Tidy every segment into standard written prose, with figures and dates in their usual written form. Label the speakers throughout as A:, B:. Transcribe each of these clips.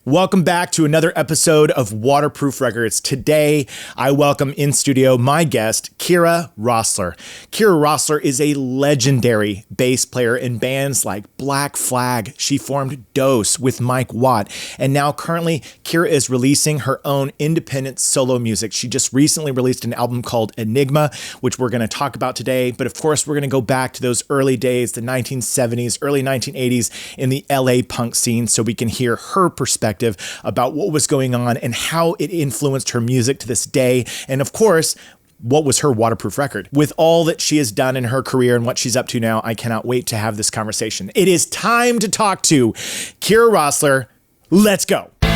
A: Welcome back to another episode of Waterproof Records. Today, I welcome in studio my guest, Kira Roessler. Kira Roessler is a legendary bass player in bands like Black Flag. She formed Dose with Mike Watt. And now currently, Kira is releasing her own independent solo music. She just recently released an album called Enigma, which we're going to talk about today. But of course, we're going to go back to those early days, the 1970s, early 1980s in the LA punk scene, so we can hear her perspective about what was going on and how it influenced her music to this day. And of course, what was her waterproof record? With all that she has done in her career and what she's up to now, I cannot wait to have this conversation. It is time to talk to Kira Roessler. Let's go.
B: Things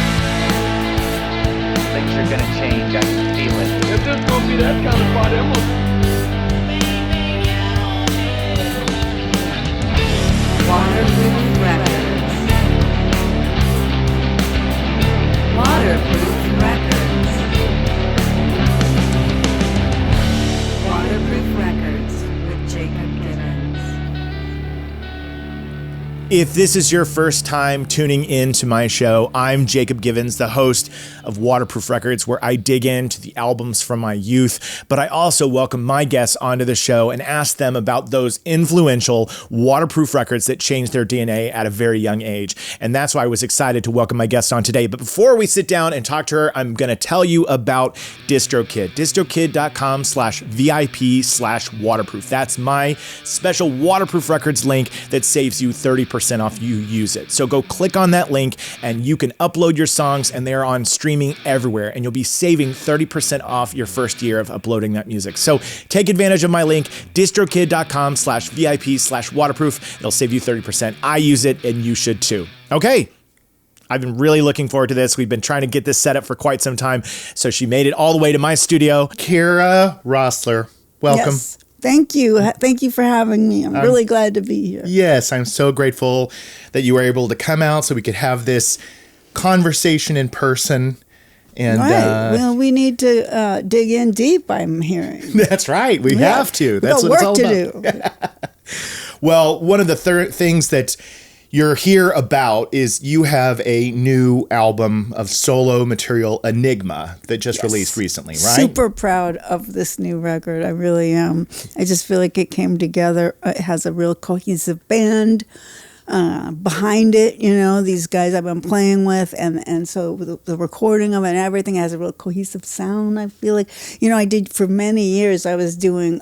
B: are gonna change, I can feel it.
C: If this gonna be that kind of party, I'm gonna...
D: Waterproof Records. Waterproof Records. Waterproof Records with Jacob Givens.
A: If this is your first time tuning in to my show, I'm Jacob Givens, the host of Waterproof Records, where I dig into the albums from my youth, but I also welcome my guests onto the show and ask them about those influential waterproof records that changed their DNA at a very young age. And that's why I was excited to welcome my guest on today. But before we sit down and talk to her, I'm going to tell you about DistroKid. DistroKid.com/VIP/waterproof. That's my special Waterproof Records link that saves you 30% off you use it. So go click on that link and you can upload your songs, and they're on streaming everywhere, and you'll be saving 30% off your first year of uploading that music. So take advantage of my link, distrokid.com/VIP/waterproof. It'll save you 30%. I use it and you should too. Okay. I've been really looking forward to this. We've been trying to get this set up for quite some time. So she made it all the way to my studio. Kira Roessler, welcome.
E: Yes. Thank you. Thank you for having me. I'm really glad to be here.
A: Yes, I'm so grateful that you were able to come out so we could have this conversation in person. And
E: right. Well, we need to dig in deep, I'm hearing.
A: That's right. We have to. That's what it's all about.
E: To do.
A: Well, one of the things that you're here about is you have a new album of solo material, Enigma, that just released recently, right?
E: Super proud of this new record. I really am. I just feel like it came together. It has a real cohesive band behind it, you know, these guys I've been playing with, and so the recording of it and everything has a real cohesive sound. I feel like, you know, I did for many years, I was doing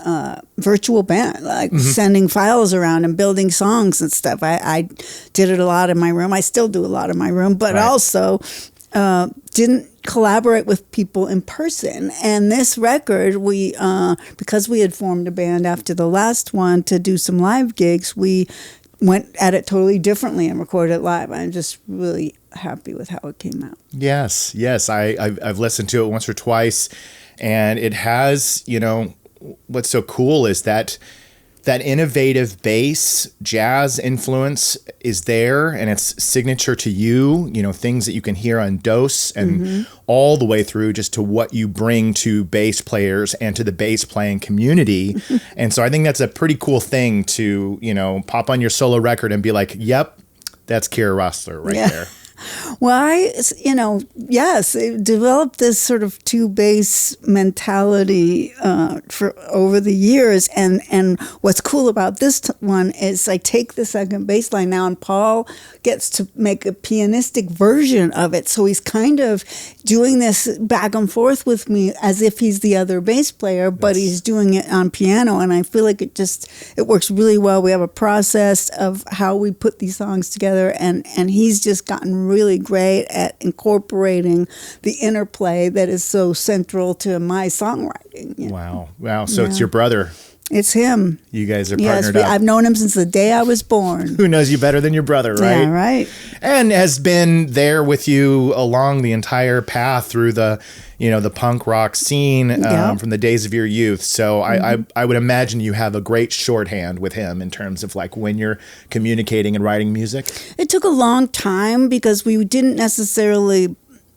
E: virtual band, like sending files around and building songs and stuff. I did it a lot in my room. I still do a lot in my room, but also didn't collaborate with people in person. And this record, we because we had formed a band after the last one to do some live gigs, we went at it totally differently and recorded it live. I'm just really happy with how it came out.
A: Yes. I've listened to it once or twice, and it has, you know, what's so cool is that innovative bass jazz influence is there, and it's signature to you, you know, things that you can hear on Dose and all the way through just to what you bring to bass players and to the bass playing community. And so I think that's a pretty cool thing to, you know, pop on your solo record and be like, yep, that's Kira Roessler right there.
E: Well, developed this sort of two bass mentality for over the years, and what's cool about this one is I take the second bass line now, and Paul gets to make a pianistic version of it, so he's kind of doing this back and forth with me as if he's the other bass player, but he's doing it on piano, and I feel like it works really well. We have a process of how we put these songs together, and he's just gotten really great at incorporating the interplay that is so central to my songwriting. You know?
A: Wow. So it's your brother.
E: It's him.
A: You guys are partnered up.
E: I've known him since the day I was born.
A: Who knows you better than your brother, right?
E: Yeah, right.
A: And has been there with you along the entire path through the punk rock scene from the days of your youth. So I would imagine you have a great shorthand with him in terms of like when you're communicating and writing music.
E: It took a long time because we didn't necessarily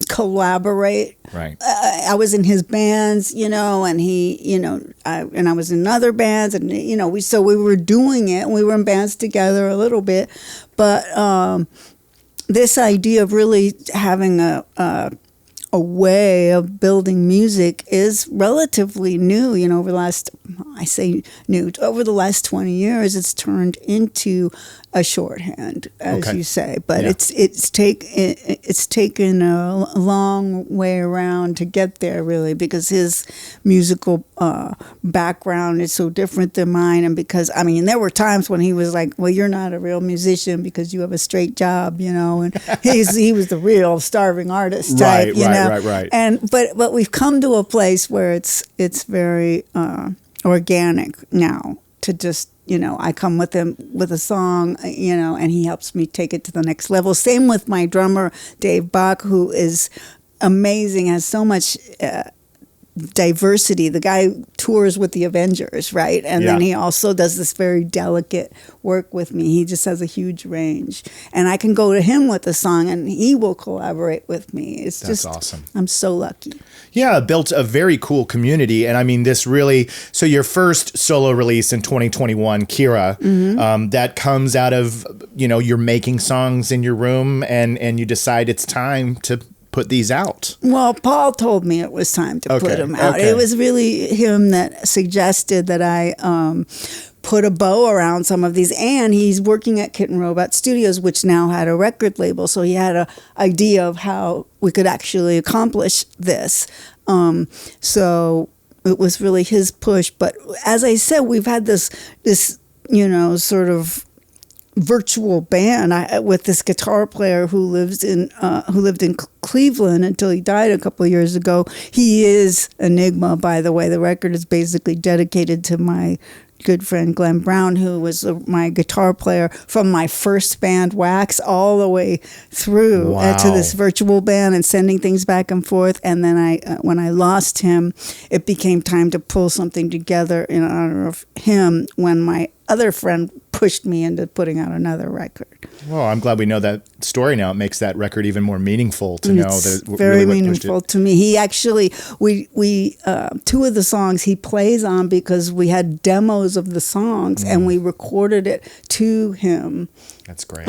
E: collaborate.
A: Right.
E: I was in his bands, and he, I was in other bands, and we were doing it, and we were in bands together a little bit, but this idea of really having a way of building music is relatively new. You know, over the last, I say new, over the last 20 years, it's turned into a shorthand, as you say. But it's taken a long way around to get there, really, because his musical background is so different than mine, and because there were times when he was like, "Well, you're not a real musician because you have a straight job," you know, and he was the real starving artist type, you know.
A: Right.
E: And but we've come to a place where it's very organic now to just. You know, I come with him with a song, you know, and he helps me take it to the next level. Same with my drummer, Dave Bach, who is amazing, has so much diversity. The guy tours with the Avengers, right? And then he also does this very delicate work with me. He just has a huge range. And I can go to him with a song and he will collaborate with me. That's just awesome. I'm so lucky.
A: Yeah, built a very cool community. And this really, so your first solo release in 2021, Kira, that comes out of, you know, you're making songs in your room and you decide it's time to put these out.
E: Well, Paul told me it was time to put them out. It was really him that suggested that I put a bow around some of these. And he's working at Kitten Robot Studios, which now had a record label. So he had an idea of how we could actually accomplish this. So it was really his push. But as I said, we've had this you know, sort of virtual band with this guitar player who lived in Cleveland until he died a couple of years ago. He is Enigma, by the way. The record is basically dedicated to my good friend Glenn Brown, who was my guitar player from my first band, Wax, all the way through to this virtual band and sending things back and forth. And then when I lost him, it became time to pull something together in honor of him when my other friend pushed me into putting out another record.
A: Well, I'm glad we know that story now. It makes that record even more meaningful to know that
E: very really meaningful to me. He actually, we two of the songs he plays on because we had demos of the songs and we recorded it to him.
A: That's great.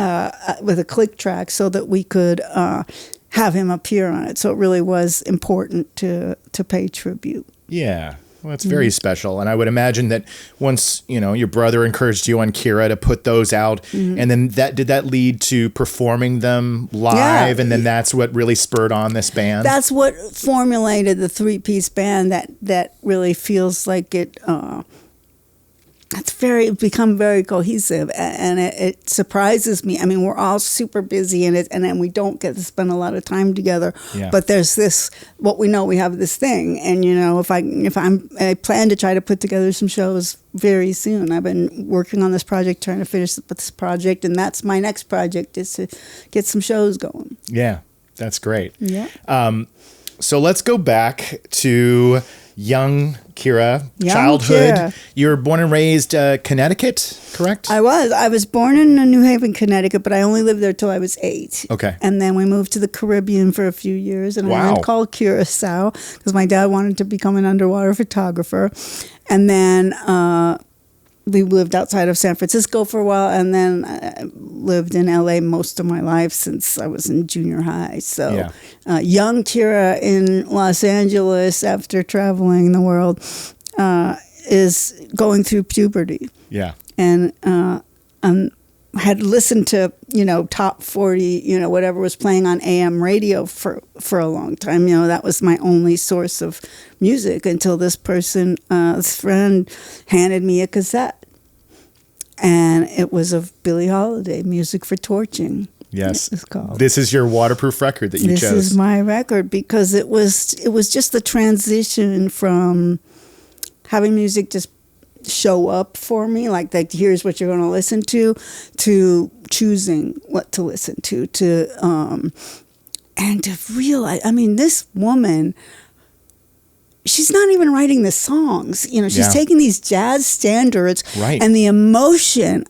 E: With a click track so that we could have him appear on it. So it really was important to pay tribute.
A: Yeah. Well, it's very special. And I would imagine that once, you know, your brother encouraged you on Kira to put those out, and then did that lead to performing them live? And then that's what really spurred on this band? That's
E: what formulated the three-piece band that really feels like it... it's become very cohesive, and it surprises me. We're all super busy in it, and then we don't get to spend a lot of time together. Yeah. But there's this, what we know, we have this thing, and you know, I plan to try to put together some shows very soon. I've been working on this project, trying to finish this project, and that's my next project, is to get some shows going.
A: Yeah, that's great.
E: Yeah.
A: So let's go back to young Kira, childhood. Kira. You were born and raised Connecticut, correct?
E: I was born in New Haven, Connecticut, but I only lived there till I was 8. Okay. And then we moved to the Caribbean for a few years, and I went called Curacao because my dad wanted to become an underwater photographer. And then we lived outside of San Francisco for a while, and then lived in LA most of my life since I was in junior high. So young Kira in Los Angeles after traveling the world is going through puberty. Yeah. And had listened to, you know, top 40, you know, whatever was playing on AM radio for a long time. You know, that was my only source of music until this friend handed me a cassette. And it was of Billie Holiday, Music for Torching.
A: Yes.
E: It's called.
A: This is your waterproof record that you chose.
E: This is my record because it was just the transition from having music just show up for me, like here's what you're going to listen to choosing what to listen to and to realize, this woman, she's not even writing the songs, you know, she's taking these jazz standards and the emotion,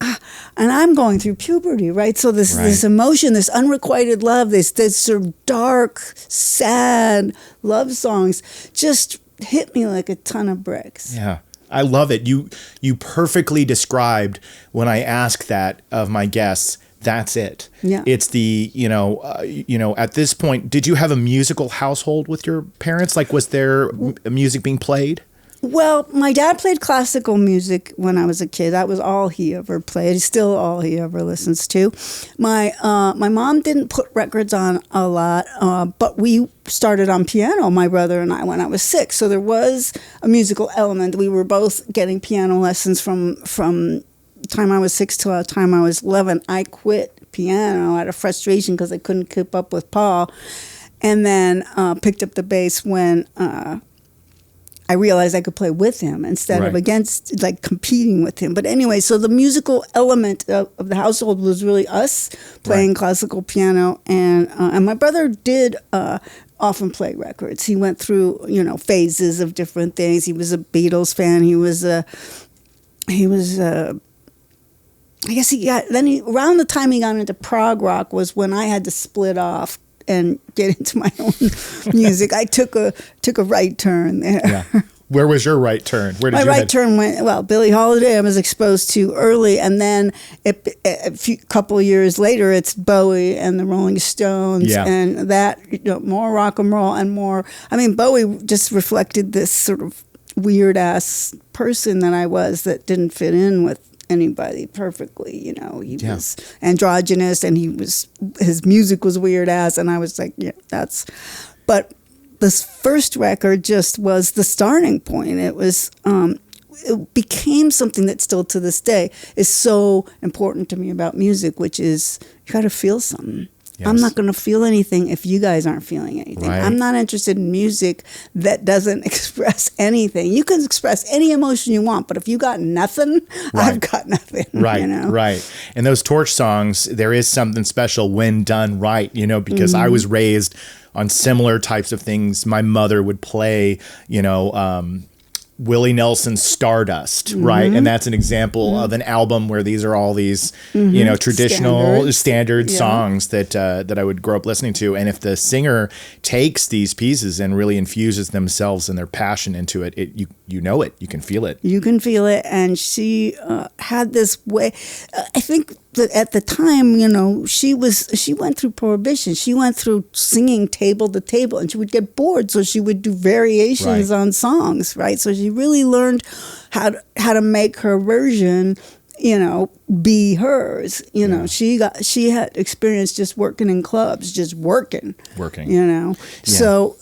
E: and I'm going through puberty, right? So this emotion, this unrequited love, this sort of dark, sad love songs just hit me like a ton of bricks.
A: Yeah. I love it. You perfectly described when I ask that of my guests that's it.
E: Yeah.
A: It's the, at this point, did you have a musical household with your parents? Like, was there music being played?
E: Well, my dad played classical music when I was a kid. That was all he ever played. Still all he ever listens to. My mom didn't put records on a lot, but we started on piano, my brother and I, when I was 6. So there was a musical element. We were both getting piano lessons from the time I was 6 till the time I was 11. I quit piano out of frustration because I couldn't keep up with Paul, and then picked up the bass when I realized I could play with him instead of against, like competing with him. But anyway, so the musical element of the household was really us playing classical piano, and my brother did often play records. He went through phases of different things. He was a Beatles fan. I guess around the time he got into prog rock was when I had to split off and get into my own music. I took a right turn there.
A: Yeah. Where was your right turn? Where did
E: my
A: you
E: right
A: head?
E: turn went, Billie Holiday I was exposed to early, and then a couple of years later, it's Bowie and the Rolling Stones, and that, more rock and roll and more. I mean, Bowie just reflected this sort of weird ass person that I was that didn't fit in with anybody perfectly. He was androgynous, and his music was weird ass, and I was like, but this first record just was the starting point. It was it became something that still to this day is so important to me about music, which is you got to feel something. Yes. I'm not going to feel anything if you guys aren't feeling anything. Right. I'm not interested in music that doesn't express anything. You can express any emotion you want, but if you got nothing, I've got nothing.
A: Right, right. And those Torch songs, there is something special when done right, because I was raised on similar types of things. My mother would play, Willie Nelson's Stardust, right? And that's an example of an album where these are all these, traditional standard songs that I would grow up listening to. And if the singer takes these pieces and really infuses themselves and their passion into it, you know it, you can feel it.
E: You can feel it. And she had this way, I think that at the time, she went through Prohibition. She went through singing table to table, and she would get bored, so she would do variations on songs, right? So she really learned how to make her version, be hers. She had experience just working in clubs, just working. So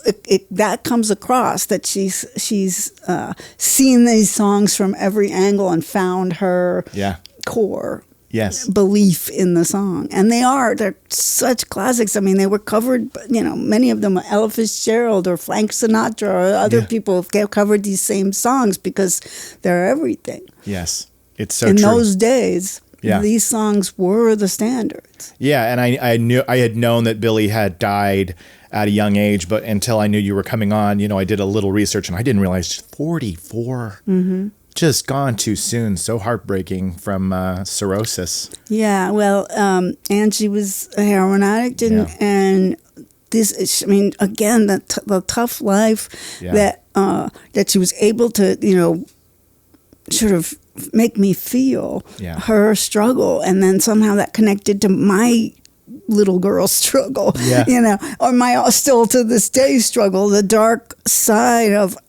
E: that comes across that she's seen these songs from every angle and found her core.
A: Yes.
E: Belief in the song. And they're such classics. I mean, they were covered, many of them, Ella Fitzgerald or Frank Sinatra or other people have covered these same songs because they're everything.
A: Yes. It's so
E: true. In
A: true.
E: those days, these songs were the standards.
A: Yeah, and I had known that Billie had died at a young age, but until I knew you were coming on, I did a little research, and I didn't realize 44. Mm-hmm. Just gone too soon. So heartbreaking from cirrhosis. Yeah,
E: well, and she was a heroin addict, and this, again, the tough life that she was able to, sort of make me feel her struggle, and then somehow that connected to my little girl struggle, or my still to this day struggle, the dark side of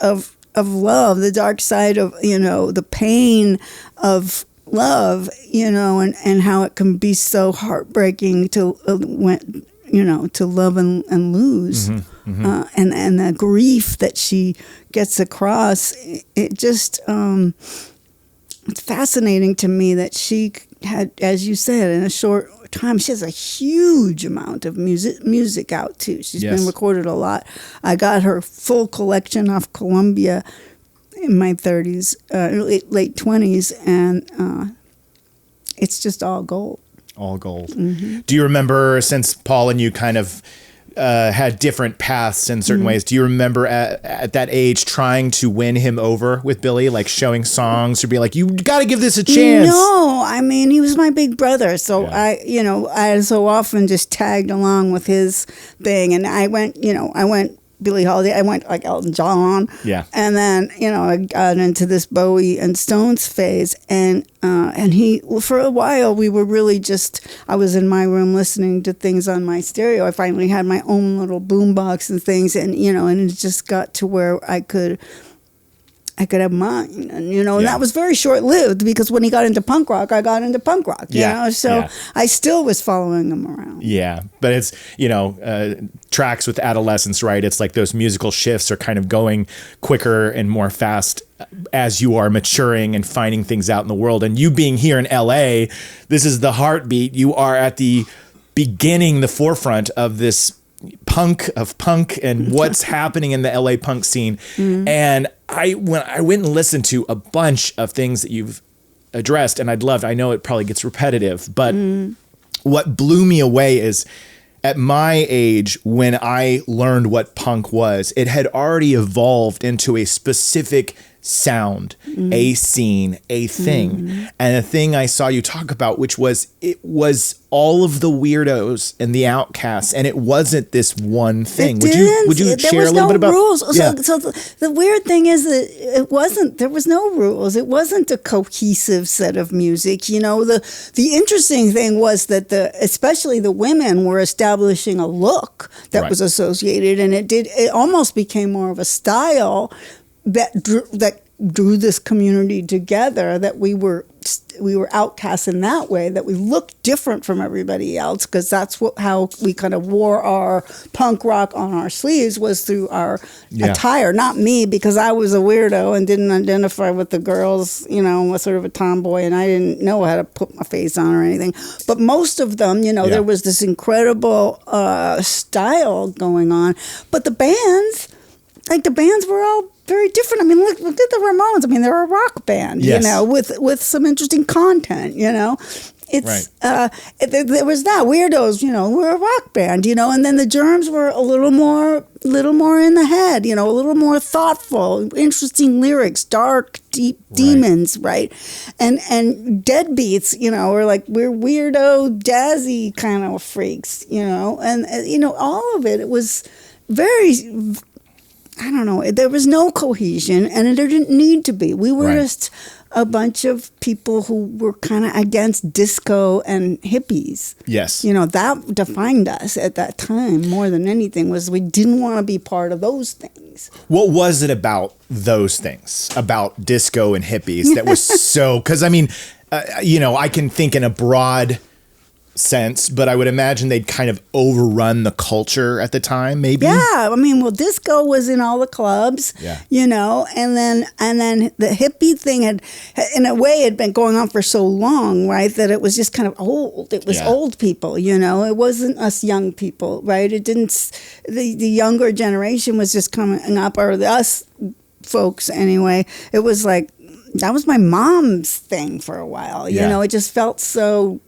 E: love, the dark side of, the pain of love, and how it can be so heartbreaking to to love and lose. And the grief that she gets across, it just, it's fascinating to me that she had, as you said, in a short time, she has a huge amount of music out too. She's been recorded a lot. I got her full collection off Columbia in my 30s, late 20s, and it's just all gold.
A: All gold. Mm-hmm. Do you remember, since Paul and you kind of had different paths in certain ways, do you remember at that age trying to win him over with Billie, like showing songs or be like, you got to give this a chance?
E: No, he was my big brother, so I so often just tagged along with his thing, and I went Billie Holiday. I went like Elton John.
A: Yeah.
E: And then, I got into this Bowie and Stones phase. And for a while, we were really I was in my room listening to things on my stereo. I finally had my own little boombox and things. And, and it just got to where I could have mine, and and that was very short lived because when he got into punk rock, I got into punk rock. So I still was following him around.
A: Yeah, but it's tracks with adolescence, right? It's like those musical shifts are kind of going quicker and more fast as you are maturing and finding things out in the world. And you being here in LA, this is the heartbeat. You are at the beginning, the forefront of this punk and what's happening in the LA punk scene. And I went and listened to a bunch of things that you've addressed, and I know it probably gets repetitive, but what blew me away is at my age, when I learned what punk was, it had already evolved into a specific sound, a scene, a thing. And a thing I saw you talk about, which was, it was all of the weirdos and the outcasts, and it wasn't this one thing. Would you share a little bit about
E: rules?
A: Yeah.
E: So the weird thing is that there was no rules. It wasn't a cohesive set of music. The interesting thing was that especially the women were establishing a look that was associated, and it almost became more of a style that drew this community together, that we were outcasts in that way, that we looked different from everybody else, because that's how we kind of wore our punk rock on our sleeves, was through our attire. Not me, because I was a weirdo and didn't identify with the girls, was sort of a tomboy, and I didn't know how to put my face on or anything. But most of them, there was this incredible style going on. But the bands were all very different. I mean, look at the Ramones. I mean, they're a rock band, with some interesting content, It's there was that Weirdos, we're a rock band, and then the Germs were a little more in the head, a little more thoughtful, interesting lyrics, dark, deep demons, right? And Deadbeats, were like, we're weirdo, jazzy kind of freaks, and all of it was very, I don't know, there was no cohesion, and there didn't need to be. We were just a bunch of people who were kind of against disco and hippies.
A: Yes.
E: That defined us at that time more than anything, was we didn't want to be part of those things.
A: What was it about those things, about disco and hippies, that was so, because I mean, I can think in a broad sense, but I would imagine they'd kind of overrun the culture at the time, maybe.
E: Yeah, I mean, disco was in all the clubs, and then the hippie thing had, in a way, had been going on for so long, right, that it was just kind of old. It was old people, it wasn't us young people, right? It didn't. The younger generation was just coming up, or us folks anyway. It was like, that was my mom's thing for a while. It just felt so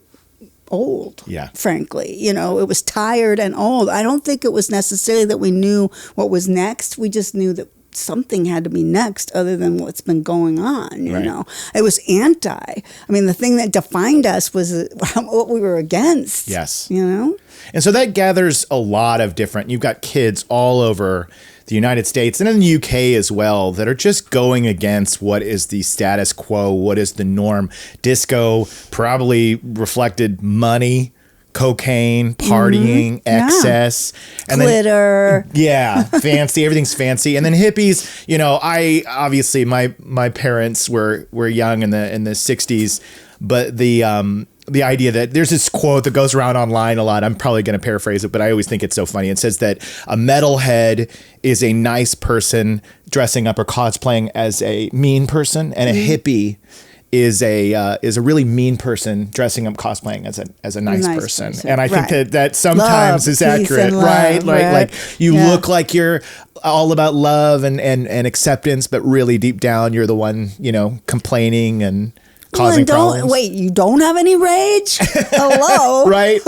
E: old, frankly. It was tired and old. I don't think it was necessarily that we knew what was next. We just knew that something had to be next other than what's been going on, you know. It was anti. I mean, the thing that defined us was what we were against.
A: Yes.
E: And
A: so that gathers a lot of different, you've got kids all over the United States and in the UK as well that are just going against what is the status quo, what is the norm. Disco probably reflected money, cocaine, partying, excess, and
E: glitter.
A: Fancy. Everything's fancy. And then hippies, I obviously my parents were young in the 60s, but the idea that there's this quote that goes around online a lot. I'm probably going to paraphrase it, but I always think it's so funny. It says that a metalhead is a nice person dressing up or cosplaying as a mean person, and a hippie is a really mean person dressing up cosplaying as a nice person. And I think that sometimes is accurate, right? Like you look like you're all about love and acceptance, but really deep down you're the one, complaining and causing problems.
E: Wait, you don't have any rage? Hello.
A: Right.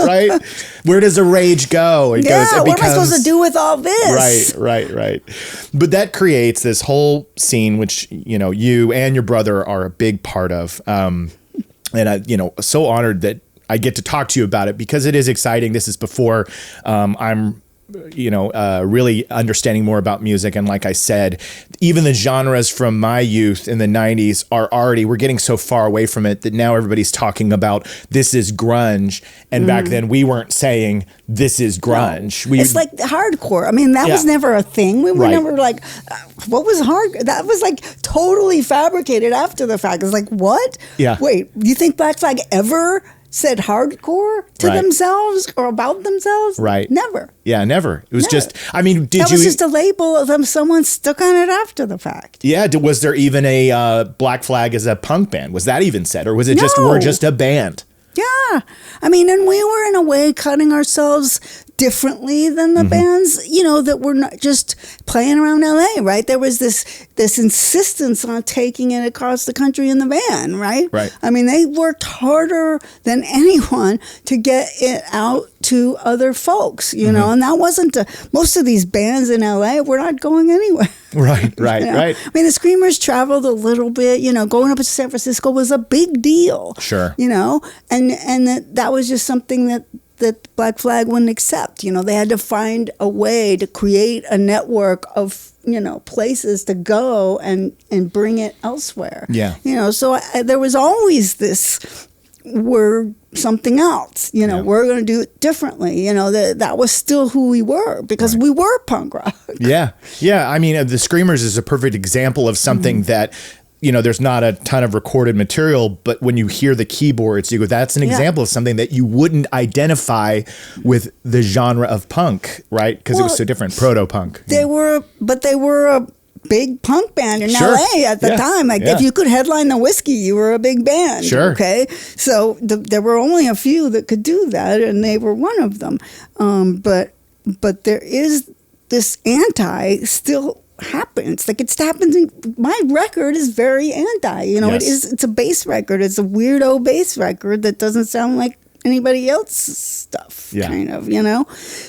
A: Where does the rage go? It goes,
E: what am I supposed to do with all this?
A: Right. But that creates this whole scene, which, you and your brother are a big part of. And I, so honored that I get to talk to you about it, because it is exciting. This is before I'm really understanding more about music. And like I said, even the genres from my youth in the 90s we're getting so far away from it that now everybody's talking about this is grunge. And back then we weren't saying this is grunge.
E: It's like hardcore. I mean, that was never a thing. We were never like, what was hard? That was like totally fabricated after the fact. It's like, what?
A: Yeah.
E: Wait, you think Black Flag ever said hardcore to themselves or about themselves?
A: Right.
E: Never.
A: Yeah, never. It was just, I mean,
E: That was just a label of them, someone stuck on it after the fact.
A: Yeah, was there even a Black Flag as a punk band? Was that even said? Or was it just, we're just a band?
E: Yeah. I mean, and we were in a way cutting ourselves differently than the bands, that were not just playing around LA, right? There was this insistence on taking it across the country in the van, right?
A: Right.
E: I mean, they worked harder than anyone to get it out to other folks, and that wasn't most of these bands in LA were not going anywhere.
A: Right. Right.
E: I mean, the Screamers traveled a little bit, going up to San Francisco was a big deal.
A: Sure.
E: And that was just something that Black Flag wouldn't accept. They had to find a way to create a network of, places to go and bring it elsewhere.
A: Yeah.
E: So there was always this, we're something else, we're going to do it differently. That was still who we were because we were punk rock.
A: Yeah. Yeah. I mean, the Screamers is a perfect example of something that, there's not a ton of recorded material, but when you hear the keyboards, you go, that's an example of something that you wouldn't identify with the genre of punk, right? Because it was so different, proto-punk.
E: They were a big punk band in
A: Sure.
E: LA at the time. Like if you could headline the Whiskey, you were a big band.
A: Sure.
E: Okay. So there were only a few that could do that, and they were one of them. But there is this still happens. Like it happens. My record is very anti. It's a bass record. It's a weirdo bass record that doesn't sound like anybody else's stuff.
A: Yeah.
E: Kind of.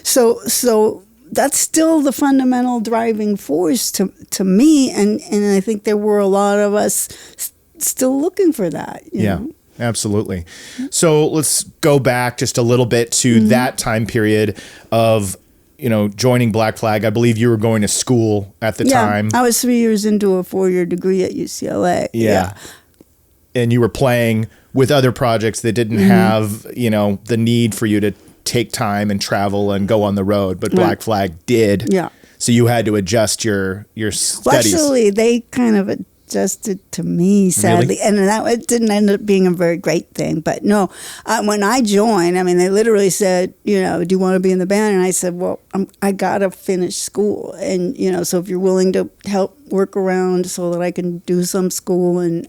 E: So that's still the fundamental driving force to me, and I think there were a lot of us still looking for that. You know?
A: Absolutely. So let's go back just a little bit to that time period of joining Black Flag. I believe you were going to school at the time.
E: I was 3 years into a 4-year degree at UCLA.
A: Yeah. And you were playing with other projects that didn't have, the need for you to take time and travel and go on the road, but Black Flag did.
E: Yeah.
A: So you had to adjust your studies.
E: Well, actually, they kind of adjusted to me, sadly.
A: Really?
E: And it didn't end up being a very great thing. But no, when I joined, I mean, they literally said, do you want to be in the band? And I said, well, I got to finish school. And, so if you're willing to help work around so that I can do some school and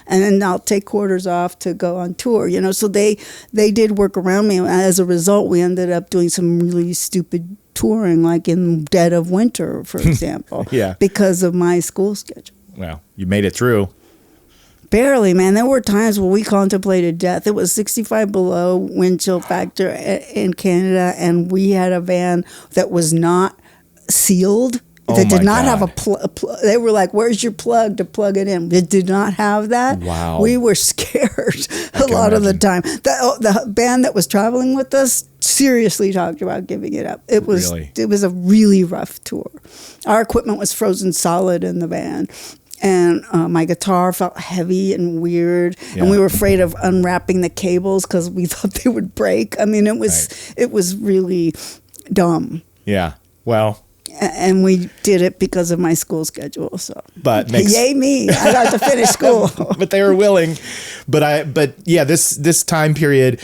E: then I'll take quarters off to go on tour, So they did work around me. As a result, we ended up doing some really stupid touring, like in dead of winter, for example, because of my school schedule.
A: Well, you made it through.
E: Barely, man. There were times where we contemplated death. It was 65 below wind chill factor in Canada, and we had a van that was not sealed. That did not have a plug. They were like, "Where's your plug to plug it in?" It did not have that.
A: Wow.
E: We were scared a lot of the time. The band that was traveling with us seriously talked about giving it up. It was a really rough tour. Our equipment was frozen solid in the van. And my guitar felt heavy and weird, and we were afraid of unwrapping the cables because we thought they would break. I mean, it was really dumb.
A: Yeah. Well.
E: And we did it because of my school schedule. So,
A: but
E: yay me! I got to finish school.
A: But they were willing. But this time period.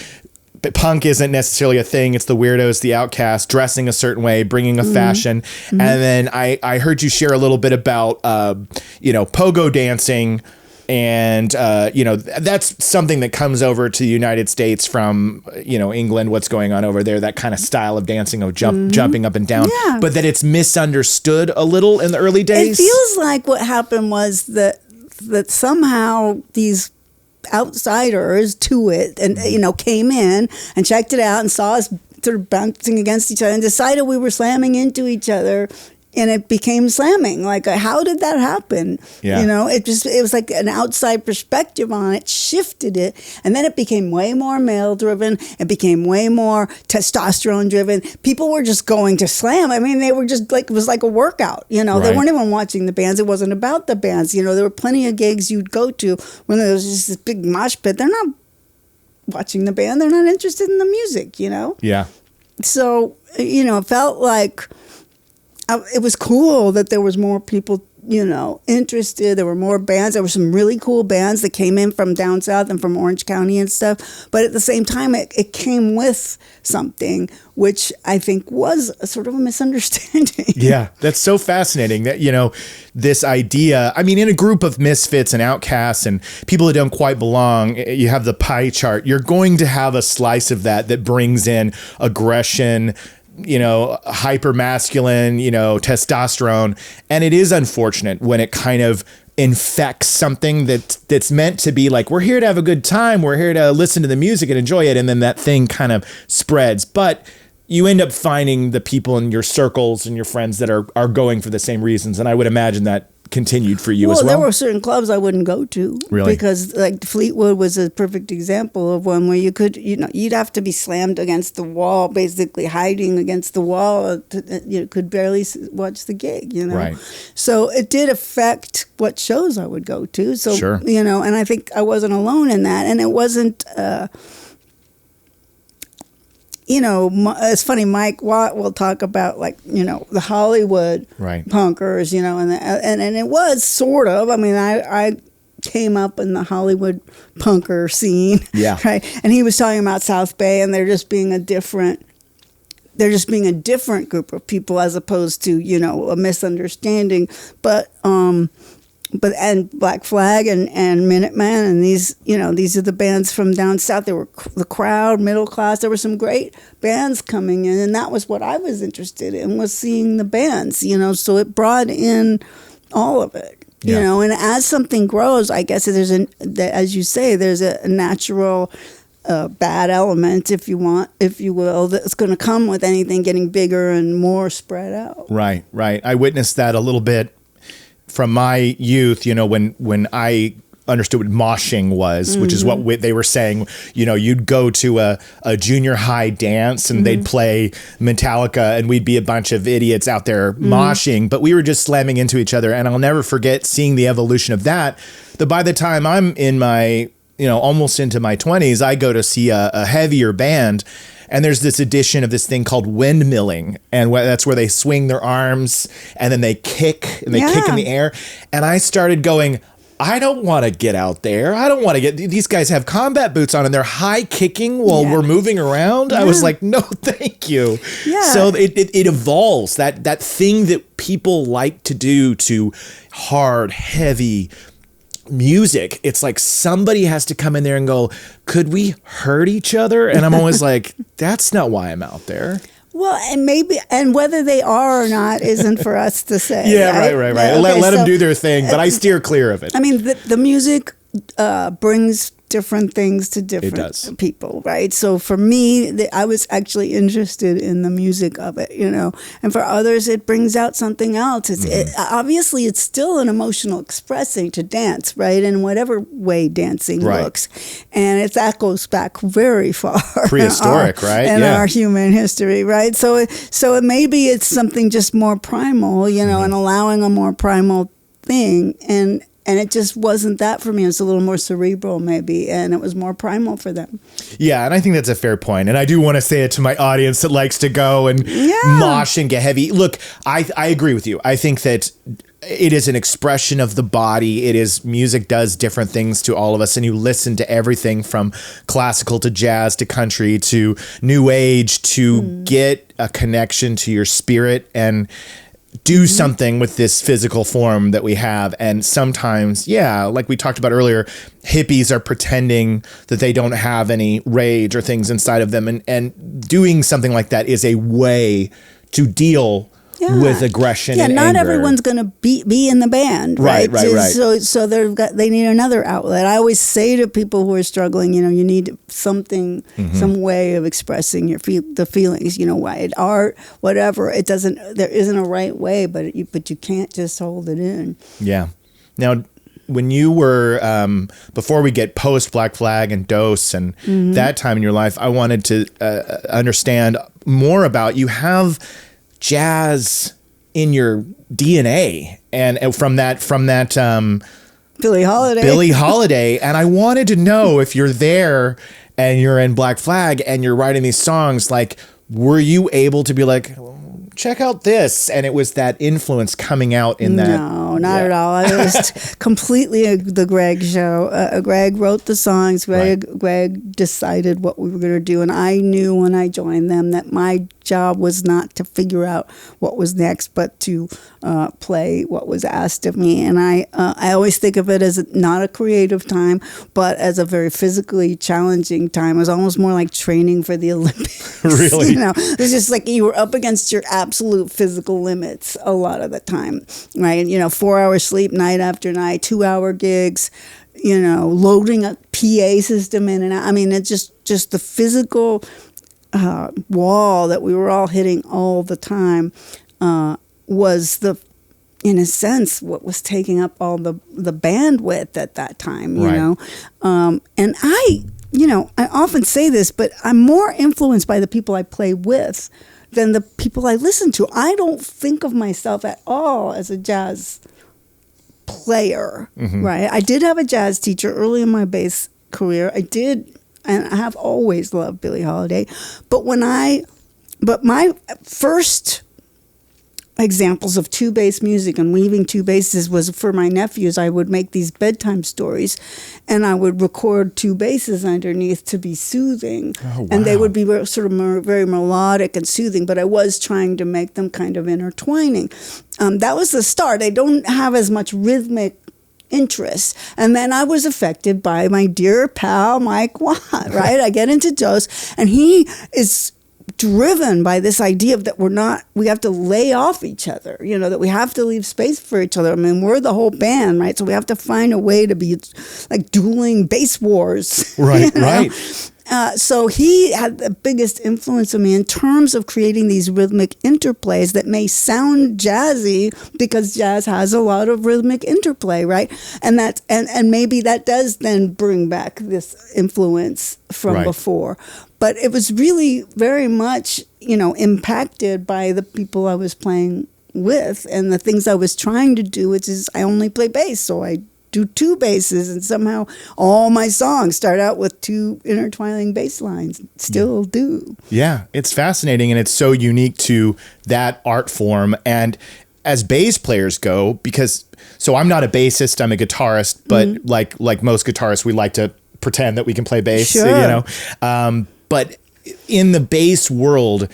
A: But punk isn't necessarily a thing. It's the weirdos, the outcasts, dressing a certain way, bringing a fashion. And then I heard you share a little bit about, pogo dancing. And, that's something that comes over to the United States from, England, what's going on over there, that kind of style of dancing, of jumping up and down. Yeah. But that it's misunderstood a little in the early days.
E: It feels like what happened was that somehow these outsiders to it and came in and checked it out and saw us sort of bouncing against each other and decided we were slamming into each other and it became slamming. Like, how did that happen?
A: Yeah.
E: You know, it was like an outside perspective on it, shifted it, and then it became way more male driven. It became way more testosterone driven. People were just going to slam. I mean, they were just like, it was like a workout. You know, they
A: Right.
E: weren't even watching the bands. It wasn't about the bands. You know, there were plenty of gigs you'd go to when there was just this big mosh pit. They're not watching the band. They're not interested in the music, you know?
A: Yeah.
E: So, you know, it felt like it was cool that there was more people, you know, interested. There were more bands. There were some really cool bands that came in from down south and from Orange County and stuff. But at the same time, it came with something, which I think was a sort of a misunderstanding.
A: Yeah, that's so fascinating that, you know, this idea, I mean, in a group of misfits and outcasts and people that don't quite belong, you have the pie chart. You're going to have a slice of that brings in aggression, you know, hyper masculine, you know, testosterone. And it is unfortunate when it kind of infects something that's meant to be like, we're here to have a good time. We're here to listen to the music and enjoy it. And then that thing kind of spreads. But you end up finding the people in your circles and your friends that are going for the same reasons. And I would imagine that continued for you as well.
E: There were certain clubs I wouldn't go to.
A: Really?
E: Because like Fleetwood was a perfect example of one where you could, you know, you'd have to be slammed against the wall, basically hiding against the wall. You could barely watch the gig, you know?
A: Right.
E: So it did affect what shows I would go to. So,
A: Sure.
E: you know, and I think I wasn't alone in that. And it wasn't... you know, it's funny, Mike Watt will talk about, like, you know, the Hollywood
A: Right.
E: punkers, you know, and it was sort of, I mean, I came up in the Hollywood punker scene.
A: Yeah.
E: Right. And he was talking about South Bay and they're just being a different group of people as opposed to, you know, a misunderstanding. But and Black Flag and Minutemen and these, you know, these are the bands from down south. They were the crowd, middle class. There were some great bands coming in, and that was what I was interested in, was seeing the bands, you know. So it brought in all of it, you
A: Yeah.
E: know. And as something grows, I guess there's as you say, there's a natural bad element, if you will, that's going to come with anything getting bigger and more spread out.
A: Right, right. I witnessed that a little bit from my youth, you know, when I understood what moshing was, which is what they were saying. You know, you'd go to a junior high dance and they'd play Metallica and we'd be a bunch of idiots out there moshing, but we were just slamming into each other. And I'll never forget seeing the evolution of that. That by the time I'm in my, you know, almost into my 20s, I go to see a heavier band. And there's this edition of this thing called windmilling. And that's where they swing their arms and then they kick and they kick in the air. And I started going, I don't want to get out there. I don't want to these guys have combat boots on and they're high kicking while we're moving around. I was like, no, thank you.
E: Yeah.
A: So it evolves, that thing that people like to do to hard, heavy music. It's like somebody has to come in there and go, could we hurt each other? And I'm always like, that's not why I'm out there.
E: Well, and whether they are or not isn't for us to say.
A: Yeah, right.
E: Okay,
A: Let them
E: so,
A: do their thing, but I steer clear of it.
E: I mean, the music brings different things to
A: does.
E: different people, right? So for me, I was actually interested in the music of it, you know, and for others, it brings out something else. Obviously, it's still an emotional expressing to dance, right? In whatever way dancing looks, and that goes back very far,
A: prehistoric, right?
E: In our human history, right? So maybe it's something just more primal, you know, and allowing a more primal thing, and it just wasn't that for me. It was a little more cerebral, maybe, and it was more primal for them.
A: Yeah, and I think that's a fair point. And I do want to say it to my audience that likes to go and mosh and get heavy. Look, I agree with you. I think that it is an expression of the body. Music does different things to all of us. And you listen to everything from classical to jazz to country to new age to get a connection to your spirit and do something with this physical form that we have. And sometimes, like we talked about earlier, hippies are pretending that they don't have any rage or things inside of them. And doing something like that is a way to deal with aggression.
E: Yeah,
A: and
E: not
A: anger.
E: everyone's going to be in the band, right?
A: Right.
E: So they need another outlet. I always say to people who are struggling, you need something, some way of expressing the feelings. Why art, whatever. There isn't a right way, but you can't just hold it in.
A: Yeah. Now, when you were, before we get post Black Flag and Dose and that time in your life, I wanted to understand more about, you have jazz in your DNA and from that
E: Billie Holiday. And I wanted to know, if you're there and you're in Black Flag and you're writing these songs, like, were you able to be like, check out this, and it was that influence coming out in that? No, not at all. It was completely the Greg show. Greg wrote the songs. Greg decided what we were going to do, and I knew when I joined them that my job was not to figure out what was next, but to play what was asked of me. And I always think of it as not a creative time, but as a very physically challenging time. It was almost more like training for the Olympics.
A: Really?
E: It was just like you were up against your absolute physical limits a lot of the time, right? 4 hours sleep night after night, 2-hour gigs, loading a PA system in and out. I mean, it's just the physical wall that we were all hitting all the time was in a sense, what was taking up all the bandwidth at that time, you know? And I often say this, but I'm more influenced by the people I play with than the people I listen to. I don't think of myself at all as a jazz player, right? I did have a jazz teacher early in my bass career. I did, and I have always loved Billie Holiday. But my first examples of two bass music and weaving two basses was for my nephews. I would make these bedtime stories and I would record two basses underneath to be soothing. Oh, wow. And they would be very melodic and soothing, but I was trying to make them kind of intertwining. That was the start. They don't have as much rhythmic interest. And then I was affected by my dear pal, Mike Watt, right? I get into Dose and he is driven by this idea of that we have to lay off each other, that we have to leave space for each other. I mean, we're the whole band, right? So we have to find a way to be like dueling bass wars.
A: Right.
E: So he had the biggest influence on me in terms of creating these rhythmic interplays that may sound jazzy because jazz has a lot of rhythmic interplay, right? And maybe that does then bring back this influence from before. But it was really very much, impacted by the people I was playing with and the things I was trying to do, which is I only play bass, so I do two basses, and somehow all my songs start out with two intertwining bass lines. Still do. Yeah,
A: it's fascinating, and it's so unique to that art form. And as bass players go, so I'm not a bassist, I'm a guitarist, but like most guitarists, we like to pretend that we can play bass,
E: sure.
A: But in the bass world,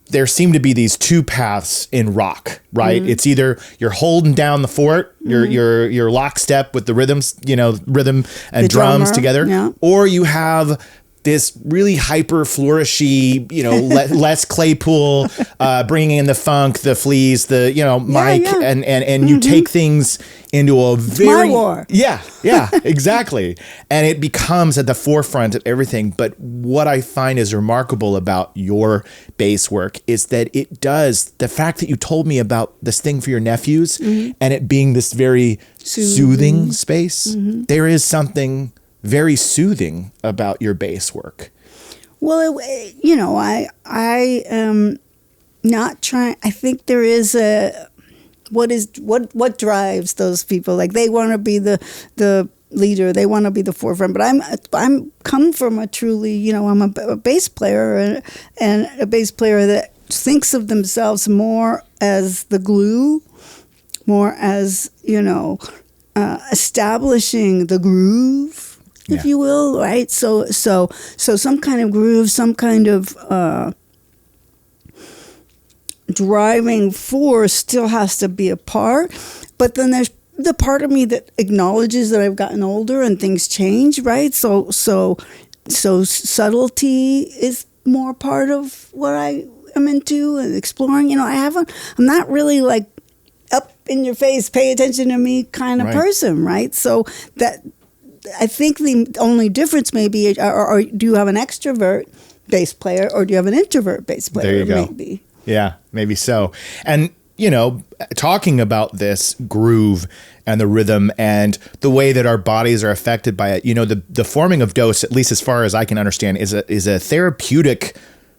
A: there seem to be these two paths in rock, right? It's either you're holding down the fort, you're lockstep with the rhythms, rhythm and drums together, or you have this really hyper flourishy, Les Claypool, bringing in the funk, the fleas, the Mike, and you take things into a very
E: my war.
A: Yeah, exactly, and it becomes at the forefront of everything. But what I find is remarkable about your bass work is that the fact that you told me about this thing for your nephews and it being this very soothing space. There is something very soothing about your bass work.
E: Well, I am not trying. I think there is what drives those people. Like they want to be the leader, they want to be the forefront. But I'm come from a truly, I'm a bass player and a bass player that thinks of themselves more as the glue, more as establishing the groove. If you will, right? So some kind of groove, some kind of driving force still has to be a part. But then there's the part of me that acknowledges that I've gotten older and things change, right? So subtlety is more part of what I I'm into and exploring. I'm not really like up in your face, pay attention to me kind of
A: Right.
E: person, right? So that I think the only difference may be, or do you have an extrovert bass player or do you have an introvert bass player?
A: There you go.
E: Maybe.
A: Yeah, maybe so. And, talking about this groove and the rhythm and the way that our bodies are affected by it, the forming of Dose, at least as far as I can understand, is a therapeutic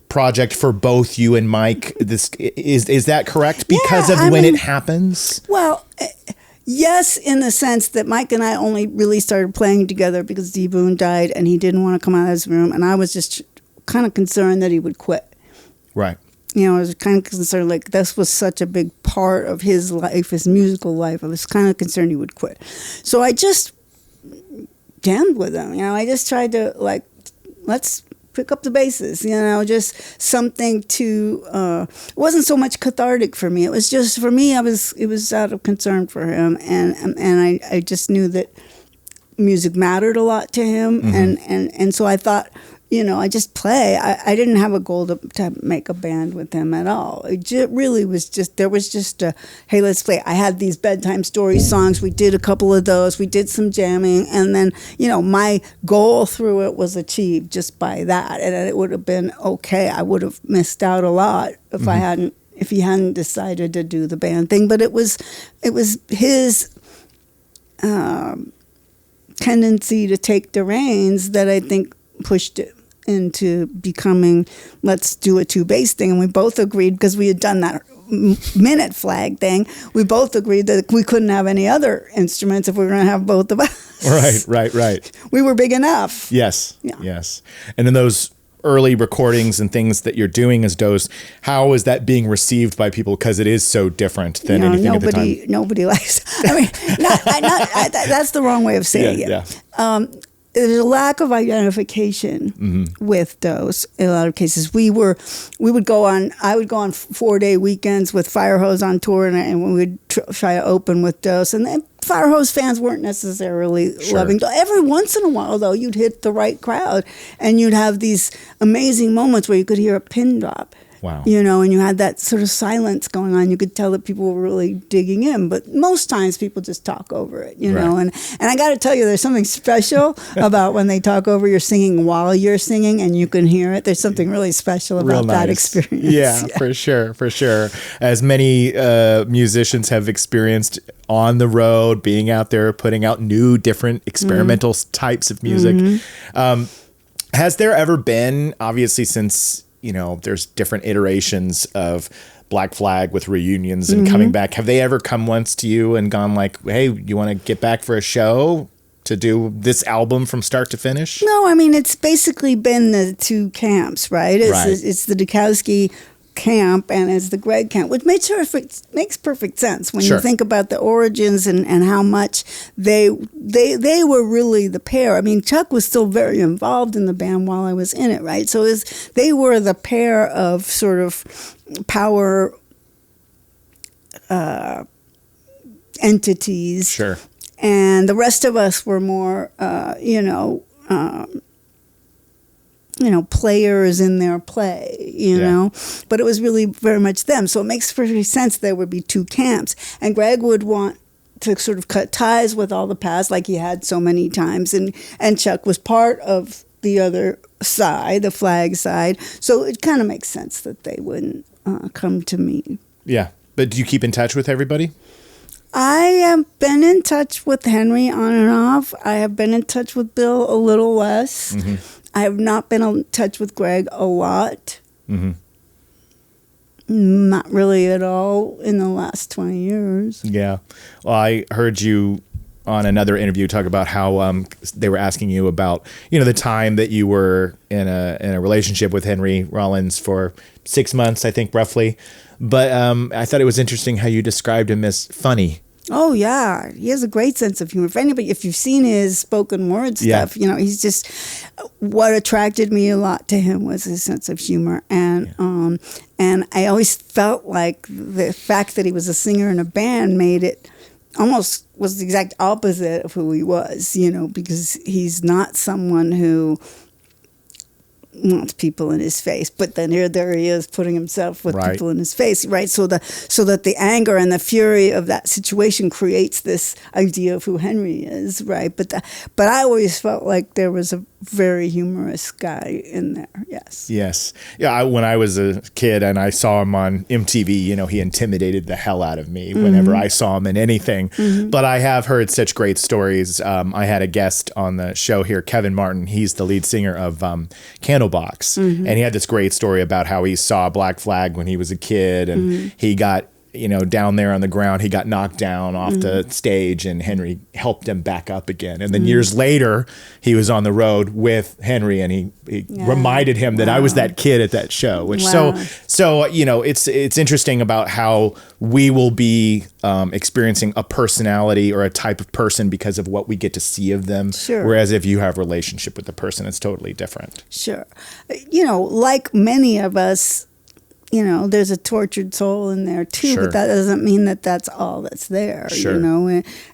A: project for both you and Mike. This is that correct? Because of when it happens?
E: Well, yes, in the sense that Mike and I only really started playing together because D. Boone died and he didn't want to come out of his room. And I was just kind of concerned that he would quit.
A: Right.
E: I was kind of concerned, like, this was such a big part of his life, his musical life. I was kind of concerned he would quit. So I just jammed with him. I just tried to, like, let's pick up the bases, just something to, it wasn't so much cathartic for me. It was just, for me, it was out of concern for him. And I just knew that music mattered a lot to him.
A: Mm-hmm.
E: And so I thought, I just play. I didn't have a goal to make a band with him at all. It really was just, there was just a, hey, let's play. I had these bedtime story songs. We did a couple of those. We did some jamming. And then, my goal through it was achieved just by that. And it would have been okay. I would have missed out a lot if he hadn't decided to do the band thing. But it was his tendency to take the reins that I think pushed it into becoming, let's do a 2-bass thing. And we both agreed, because we had done that minute flag thing, we both agreed that we couldn't have any other instruments if we were going to have both of us.
A: Right.
E: We were big enough.
A: Yes.
E: Yeah.
A: Yes. And in those early recordings and things that you're doing as Dose, how is that being received by people? Because it is so different than anything at the time.
E: Nobody likes. That's the wrong way of saying it.
A: Yeah.
E: There's a lack of identification with Dose in a lot of cases. I would go on 4-day weekends with Firehose on tour, and we would try to open with Dose. And then Firehose fans weren't necessarily loving Dose. Every once in a while, though, you'd hit the right crowd, and you'd have these amazing moments where you could hear a pin drop.
A: Wow.
E: And you had that sort of silence going on. You could tell that people were really digging in, but most times people just talk over it, know. And I got to tell you, there's something special about when they talk over your singing while you're singing and you can hear it. There's something really special about that experience.
A: Yeah, for sure. As many musicians have experienced on the road, being out there, putting out new, different experimental types of music. Has there ever been, obviously, since there's different iterations of Black Flag with reunions and coming back. Have they ever come once to you and gone like, hey, you want to get back for a show to do this album from start to finish?
E: No, it's basically been the two camps, right? It's the Dukowski camp and it's the Greg camp, which makes perfect sense when you think about the origins and how much they were really the pair. Chuck was still very involved in the band while I was in it, right? So they were the pair of sort of power entities.
A: Sure.
E: And the rest of us were more, players in their play, know, but it was really very much them. So it makes perfect sense there would be two camps. And Greg would want to sort of cut ties with all the past like he had so many times. And Chuck was part of the other side, the Flag side. So it kind of makes sense that they wouldn't come to me. Yeah.
A: But do you keep in touch with everybody?
E: I have been in touch with Henry on and off. I have been in touch with Bill a little less. I have not been in touch with Greg a lot. Not really at all in the last 20 years.
A: Yeah. Well, I heard you on another interview talk about how they were asking you about, the time that you were in a relationship with Henry Rollins for 6 months, I think, roughly. But I thought it was interesting how you described him as funny.
E: Oh, yeah. He has a great sense of humor. If you've seen his spoken word stuff, he's just, what attracted me a lot to him was his sense of humor. And I always felt like the fact that he was a singer in a band made it almost was the exact opposite of who he was, because he's not someone who wants people in his face, but then there he is putting himself with
A: Right.
E: people in his face, right? So that the anger and the fury of that situation creates this idea of who Henry is, right? But I always felt like there was a very humorous guy in there. Yes.
A: Yes. Yeah. When I was a kid and I saw him on MTV, he intimidated the hell out of me whenever I saw him in anything. But I have heard such great stories. I had a guest on the show here, Kevin Martin. He's the lead singer of Candlebox. And he had this great story about how he saw Black Flag when he was a kid and he got down there on the ground, he got knocked down off the stage and Henry helped him back up again. And then years later, he was on the road with Henry and he reminded him that I was that kid at that show, which so it's interesting about how we will be experiencing a personality or a type of person because of what we get to see of them.
E: Sure.
A: Whereas if you have a relationship with the person, it's totally different.
E: Sure. Like many of us, there's a tortured soul in there too,
A: Sure.
E: but that doesn't mean that that's all that's there,
A: Sure.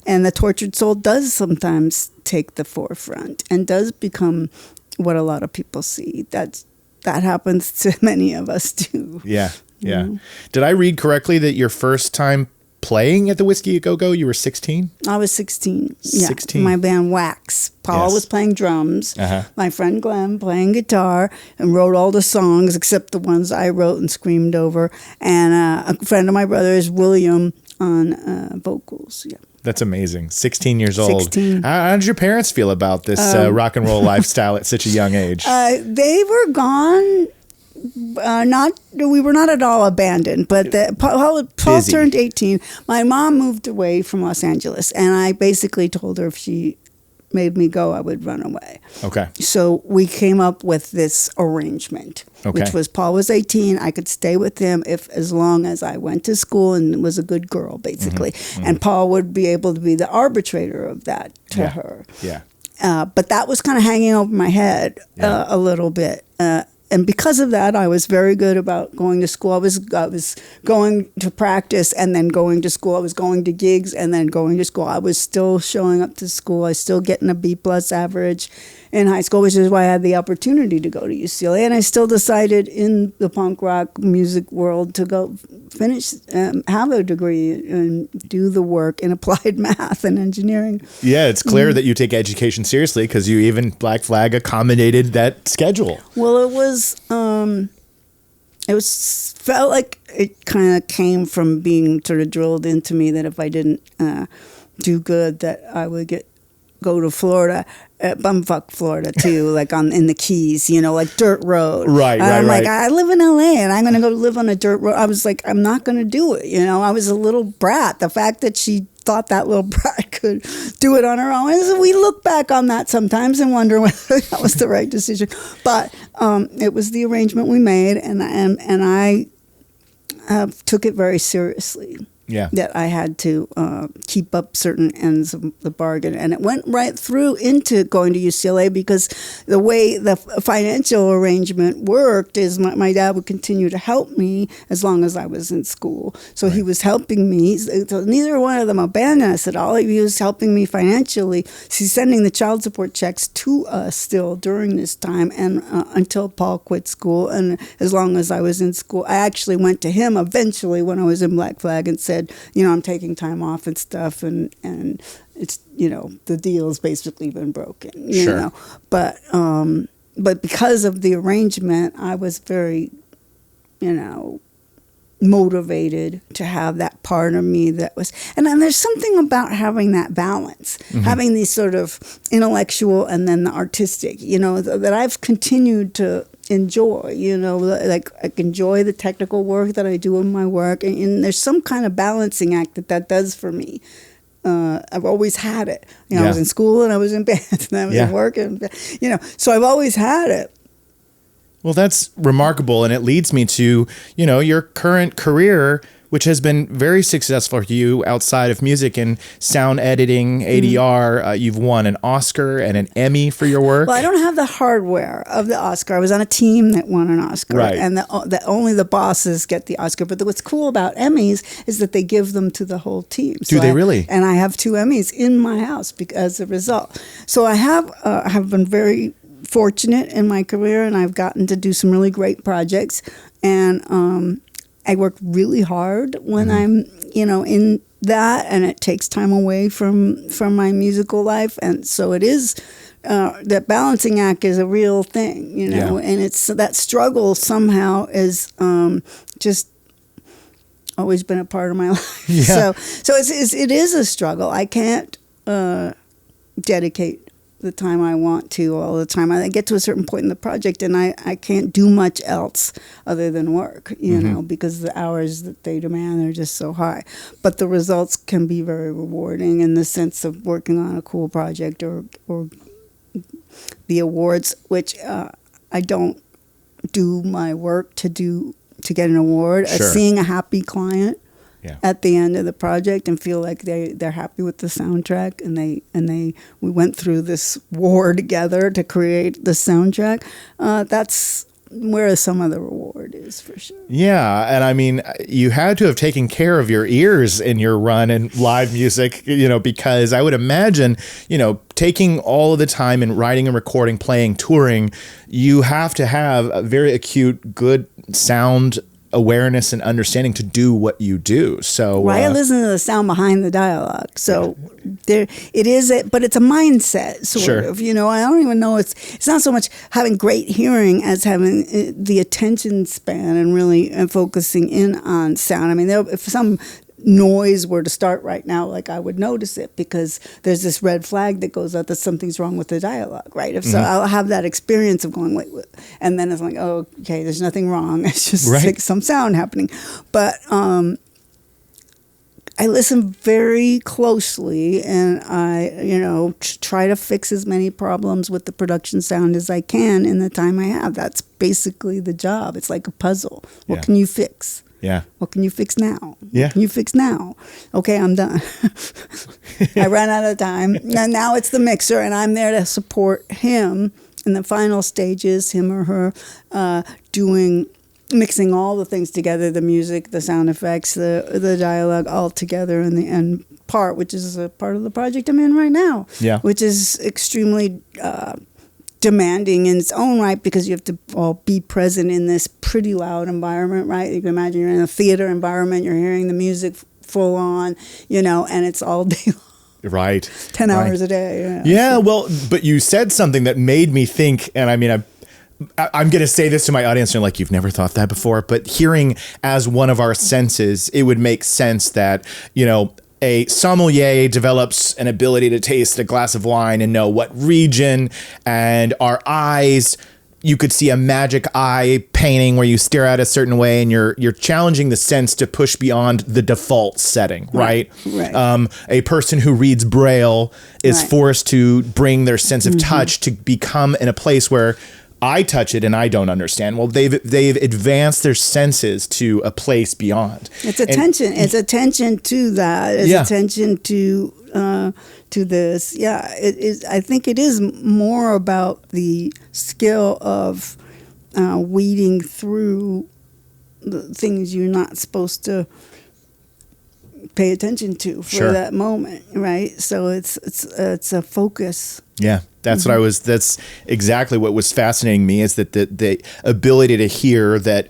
E: and the tortured soul does sometimes take the forefront and does become what a lot of people see. That happens to many of us too.
A: Yeah. Yeah. Did I read correctly that your first time playing at the Whiskey A Go Go, you were 16?
E: I was 16. Yeah.
A: 16.
E: My band Wax. Paul
A: Yes.
E: was playing drums.
A: Uh-huh.
E: My friend Glenn playing guitar and wrote all the songs except the ones I wrote and screamed over. And a friend of my brother's, William, on vocals. Yeah.
A: That's amazing. 16 years old.
E: 16.
A: How did your parents feel about this rock and roll lifestyle at such a young age?
E: They were gone. We were not at all abandoned, but Paul
A: Busy.
E: turned 18. My mom moved away from Los Angeles, and I basically told her if she made me go, I would run away.
A: Okay.
E: So we came up with this arrangement,
A: Okay.
E: which was Paul was 18. I could stay with him as long as I went to school and was a good girl, basically. And Paul would be able to be the arbitrator of that to her.
A: Yeah.
E: But that was kind of hanging over my head a little bit. And because of that, I was very good about going to school. I was going to practice and then going to school. I was going to gigs and then going to school. I was still showing up to school. I was still getting a B+ average in high school, which is why I had the opportunity to go to UCLA. And I still decided in the punk rock music world to go finish, have a degree and do the work in applied math and engineering.
A: Yeah, it's clear that you take education seriously because you even Black Flag accommodated that schedule.
E: Well, it felt like it kind of came from being sort of drilled into me that if I didn't do good, that I would go to Florida, bumfuck Florida too, like in the Keys, like dirt road.
A: Right,
E: and I'm like,
A: right.
E: I live in LA and I'm going to go live on a dirt road. I was like, I'm not going to do it. I was a little brat. The fact that she thought that little brat could do it on her own. And so we look back on that sometimes and wonder whether that was the right decision. But it was the arrangement we made, and I took it very seriously.
A: Yeah.
E: That I had to keep up certain ends of the bargain. And it went right through into going to UCLA because the way the financial arrangement worked is my dad would continue to help me as long as I was in school. So he was helping me. So neither one of them abandoned us at all. He was helping me financially. He's sending the child support checks to us still during this time and until Paul quit school. And as long as I was in school, I actually went to him eventually when I was in Black Flag and said, I'm taking time off and stuff, and it's the deal's basically been broken.
A: Sure.
E: But because of the arrangement, I was very, motivated to have that part of me that was, and then there's something about having that balance, having these sort of intellectual and then the artistic, that I've continued to enjoy, like I enjoy the technical work that I do in my work, and there's some kind of balancing act that does for me. I've always had it. I was in school and I was in band and I was in work and so I've always had it.
A: Well, that's remarkable, and it leads me to, your current career, which has been very successful for you outside of music and sound editing, ADR. You've won an Oscar and an Emmy for your work.
E: Well, I don't have the hardware of the Oscar. I was on a team that won an Oscar,
A: Right.
E: and only the bosses get the Oscar. But what's cool about Emmys is that they give them to the whole team.
A: Do they really?
E: And I have 2 Emmys in my house as a result. So I have been very fortunate in my career, and I've gotten to do some really great projects. And I work really hard when I'm, in that, and it takes time away from my musical life. And so it is, that balancing act is a real thing, and it's that struggle somehow is just always been a part of my life.
A: Yeah.
E: So it is a struggle. I can't dedicate the time I want to all the time. I get to a certain point in the project and I can't do much else other than work, because the hours that they demand are just so high. But the results can be very rewarding in the sense of working on a cool project or the awards, which I don't do my work to get an award.
A: Sure.
E: Seeing a happy client
A: Yeah.
E: at the end of the project and feel like they're happy with the soundtrack, and we went through this war together to create the soundtrack. That's where some of the reward is, for sure.
A: Yeah, and I mean, you had to have taken care of your ears in your run in live music, because I would imagine, taking all of the time and writing and recording, playing, touring, you have to have a very acute, good sound awareness and understanding to do what you do. So
E: I listen to the sound behind the dialogue. So there it is, but it's a mindset sort of. I don't even know. It's not so much having great hearing as having the attention span and really focusing in on sound. I mean, if some noise were to start right now, like I would notice it because there's this red flag that goes up that something's wrong with the dialogue, right? So I'll have that experience of going, wait, and then it's like, oh, okay, there's nothing wrong. It's just like some sound happening. But I listen very closely, and I, try to fix as many problems with the production sound as I can in the time I have. That's basically the job. It's like a puzzle. What can you fix?
A: Yeah.
E: What can you fix now?
A: Yeah.
E: What can you fix now? Okay, I'm done. I ran out of time. And now it's the mixer, and I'm there to support him in the final stages, him or her, mixing all the things together, the music, the sound effects, the dialogue, all together in the end part, which is a part of the project I'm in right now.
A: Yeah.
E: Which is extremely demanding in its own right, because you have to all be present in this pretty loud environment, right? You can imagine you're in a theater environment, you're hearing the music full on, and it's all day long.
A: Right.
E: 10 hours a day.
A: Yeah, well, but you said something that made me think, and I mean, I'm going to say this to my audience, and you're like, you've never thought that before, but hearing as one of our senses, it would make sense that, a sommelier develops an ability to taste a glass of wine and know what region, and our eyes, you could see a magic eye painting where you stare at a certain way, and you're challenging the sense to push beyond the default setting, right?
E: Right.
A: A person who reads Braille is forced to bring their sense of touch to become in a place where I touch it and I don't understand. Well, they've advanced their senses to a place beyond.
E: It's attention. It's attention to that. It's attention to this. Yeah, it is. I think it is more about the skill of weeding through the things you're not supposed to pay attention to for that moment, right? So it's a focus.
A: Yeah. That's what that's exactly what was fascinating me, is that the ability to hear that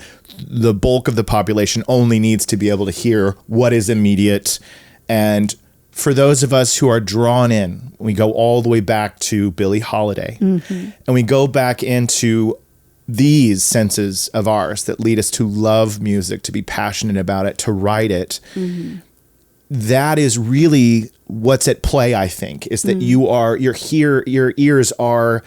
A: the bulk of the population only needs to be able to hear what is immediate. And for those of us who are drawn in, we go all the way back to Billie Holiday, and we go back into these senses of ours that lead us to love music, to be passionate about it, to write it. That is really what's at play, I think, is that your ears are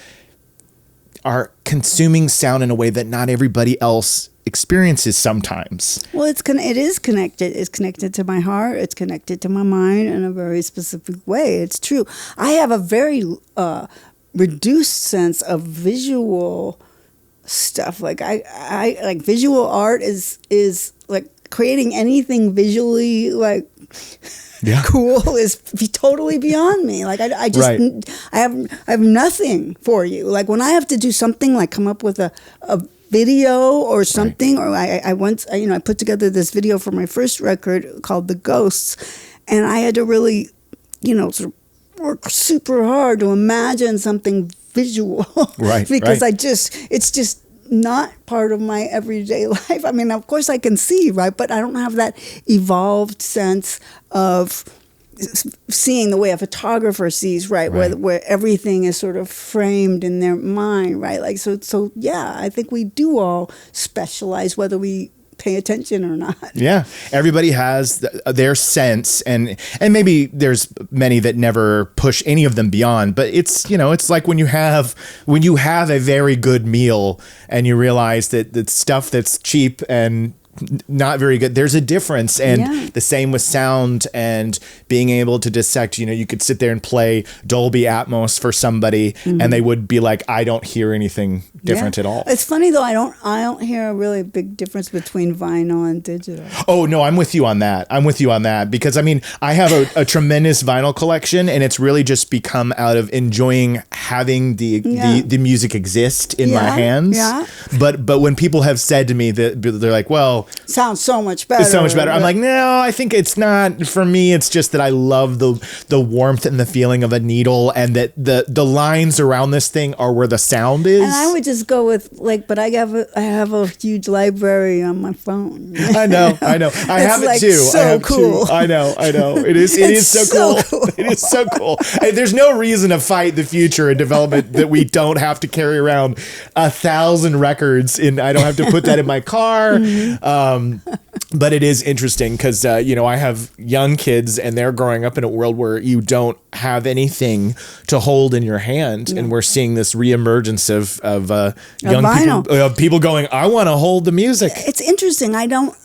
A: consuming sound in a way that not everybody else experiences sometimes.
E: Well, it is connected. It's connected to my heart. It's connected to my mind in a very specific way. It's true. I have a very reduced sense of visual stuff. Like I like visual art is like creating anything visually like cool is totally beyond me. Like I just I have nothing for you. Like when I have to do something like come up with a video or something, or I once I put together this video for my first record called The Ghosts, and I had to really sort of work super hard to imagine something visual.
A: Right,
E: Because
A: right.
E: it's just not part of my everyday life. I mean, of course I can see, right? But I don't have that evolved sense of seeing the way a photographer sees, right?
A: Right.
E: Where everything is sort of framed in their mind, right? Like, so yeah, I think we do all specialize, whether we pay attention or not.
A: Yeah, everybody has their sense, and maybe there's many that never push any of them beyond. But it's it's like when you have a very good meal and you realize that stuff that's cheap and not very good, there's a difference. And
E: Yeah.
A: the same with sound and being able to dissect. You could sit there and play Dolby Atmos for somebody and they would be like, I don't hear anything different at all.
E: It's funny though. I don't hear a really big difference between vinyl and digital.
A: Oh, no, I'm with you on that. Because I mean, I have a tremendous vinyl collection, and it's really just become out of enjoying having the music exist in my hands.
E: Yeah.
A: But when people have said to me that they're like, well,
E: Sounds so much better.
A: it's so much better. I'm like, no, I think it's not. For me, it's just that I love the warmth and the feeling of a needle, and that the lines around this thing are where the sound is.
E: And I would just go with but I have a huge library on my phone.
A: I know. I have it
E: like
A: too.
E: so
A: I have
E: cool.
A: Too. I know. It is
E: It's
A: so
E: so
A: cool.
E: cool.
A: It is so cool. Hey, there's no reason to fight the future and development that we don't have to carry around 1,000 records I don't have to put that in my car. But it is interesting because, I have young kids and they're growing up in a world where you don't have anything to hold in your hand. And we're seeing this reemergence of young
E: vinyl.
A: people going, I want to hold the music.
E: It's interesting. I don't